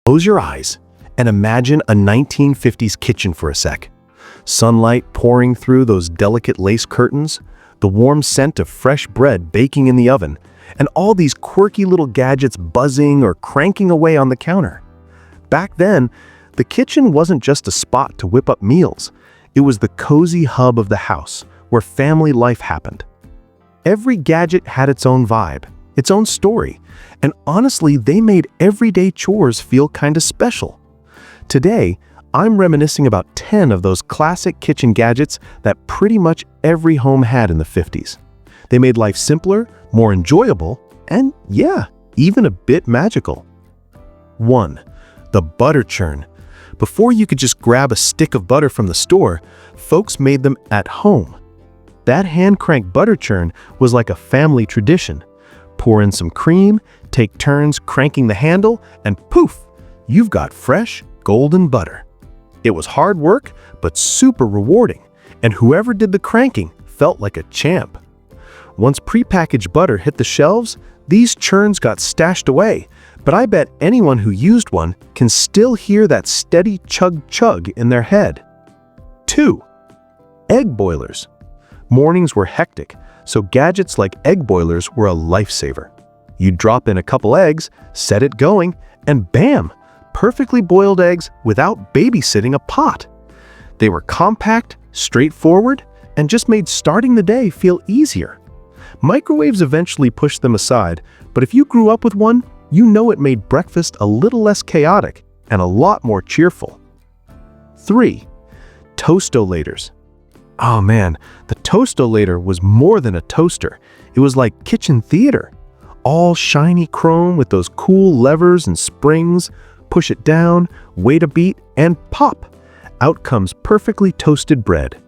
Close your eyes and imagine a 1950s kitchen for a sec. Sunlight pouring through those delicate lace curtains, the warm scent of fresh bread baking in the oven, and all these quirky little gadgets buzzing or cranking away on the counter. Back then, the kitchen wasn't just a spot to whip up meals. It was the cozy hub of the house where family life happened. Every gadget had its own vibe, its own story, and honestly, they made everyday chores feel kinda special. Today, I'm reminiscing about 10 of those classic kitchen gadgets that pretty much every home had in the 50s. They made life simpler, more enjoyable, and yeah, even a bit magical. 1. The butter churn. Before you could just grab a stick of butter from the store, folks made them at home. That hand-crank butter churn was like a family tradition. Pour in some cream, take turns cranking the handle, and poof, you've got fresh, golden butter. It was hard work, but super rewarding, and whoever did the cranking felt like a champ. Once prepackaged butter hit the shelves, these churns got stashed away, but I bet anyone who used one can still hear that steady chug-chug in their head. 2. Egg boilers. Mornings were hectic, so gadgets like egg boilers were a lifesaver. You'd drop in a couple eggs, set it going, and bam! Perfectly boiled eggs without babysitting a pot. They were compact, straightforward, and just made starting the day feel easier. Microwaves eventually pushed them aside, but if you grew up with one, you know it made breakfast a little less chaotic and a lot more cheerful. 3. Toastolators. Oh man, the toastolator was more than a toaster. It was like kitchen theater. All shiny chrome with those cool levers and springs. Push it down, wait a beat, and pop! Out comes perfectly toasted bread.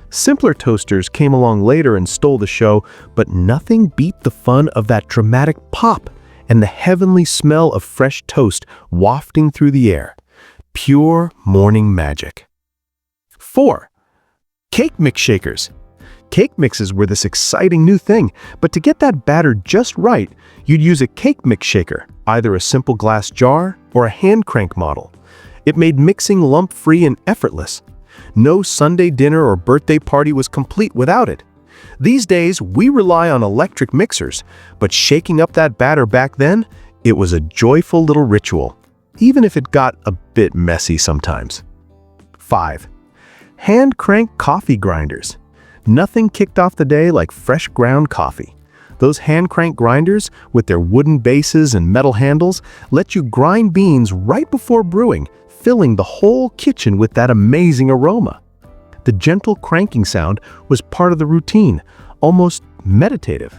Simpler toasters came along later and stole the show, but nothing beat the fun of that dramatic pop and the heavenly smell of fresh toast wafting through the air. Pure morning magic. 4. Cake mix shakers. Cake mixes were this exciting new thing, but to get that batter just right, you'd use a cake mix shaker, either a simple glass jar or a hand crank model. It made mixing lump-free and effortless. No Sunday dinner or birthday party was complete without it. These days, we rely on electric mixers, but shaking up that batter back then, it was a joyful little ritual, even if it got a bit messy sometimes. 5. Hand crank coffee grinders. Nothing kicked off the day like fresh ground coffee. Those hand crank grinders, with their wooden bases and metal handles, let you grind beans right before brewing, filling the whole kitchen with that amazing aroma. The gentle cranking sound was part of the routine, almost meditative.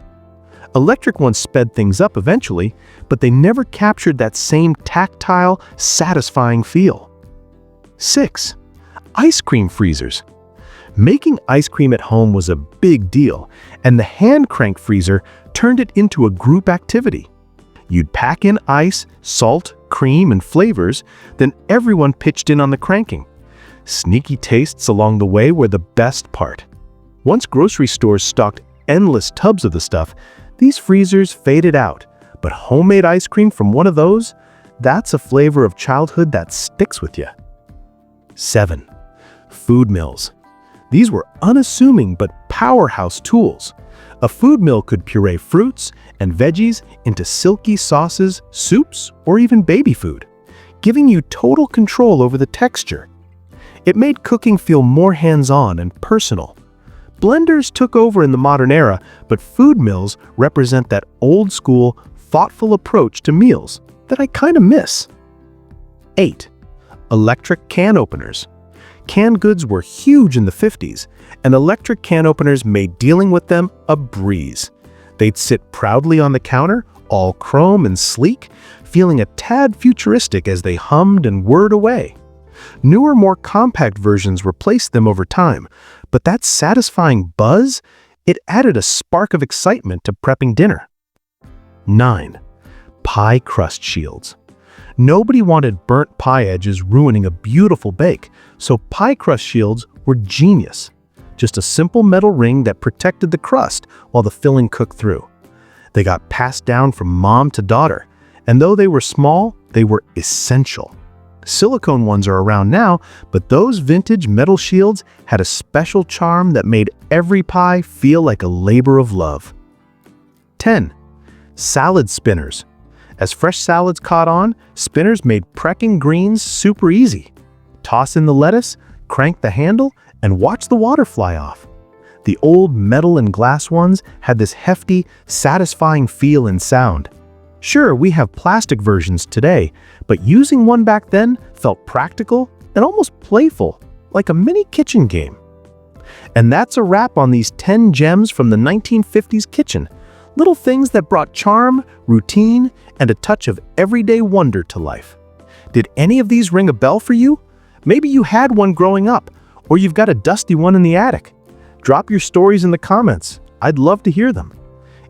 Electric ones sped things up eventually, but they never captured that same tactile, satisfying feel. 6. Ice cream freezers. Making ice cream at home was a big deal, and the hand crank freezer turned it into a group activity. You'd pack in ice, salt, cream, and flavors, then everyone pitched in on the cranking. Sneaky tastes along the way were the best part. Once grocery stores stocked endless tubs of the stuff, these freezers faded out, but homemade ice cream from one of those, that's a flavor of childhood that sticks with you. 7. Food mills. These were unassuming but powerhouse tools. A food mill could puree fruits and veggies into silky sauces, soups, or even baby food, giving you total control over the texture. It made cooking feel more hands-on and personal. Blenders took over in the modern era, but food mills represent that old-school, thoughtful approach to meals that I kind of miss. 8. Electric can openers. Canned goods were huge in the 50s, and electric can openers made dealing with them a breeze. They'd sit proudly on the counter, all chrome and sleek, feeling a tad futuristic as they hummed and whirred away. Newer, more compact versions replaced them over time, but that satisfying buzz, it added a spark of excitement to prepping dinner. 9. Pie crust shields. Nobody wanted burnt pie edges ruining a beautiful bake, so pie crust shields were genius. Just a simple metal ring that protected the crust while the filling cooked through. They got passed down from mom to daughter, and though they were small, They were essential. Silicone ones are around now, but those vintage metal shields had a special charm that made every pie feel like a labor of love. 10. Salad spinners. As fresh salads caught on, spinners made precking greens super easy. Toss in the lettuce, crank the handle, and watch the water fly off. The old metal and glass ones had this hefty, satisfying feel and sound. Sure, we have plastic versions today, but using one back then felt practical and almost playful, like a mini kitchen game. And that's a wrap on these 10 gems from the 1950s kitchen. Little things that brought charm, routine, and a touch of everyday wonder to life. Did any of these ring a bell for you? Maybe you had one growing up, or you've got a dusty one in the attic. Drop your stories in the comments. I'd love to hear them.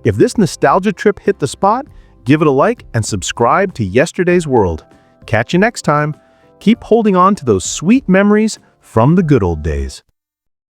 If this nostalgia trip hit the spot, give it a like and subscribe to Yesterday's World. Catch you next time. Keep holding on to those sweet memories from the good old days.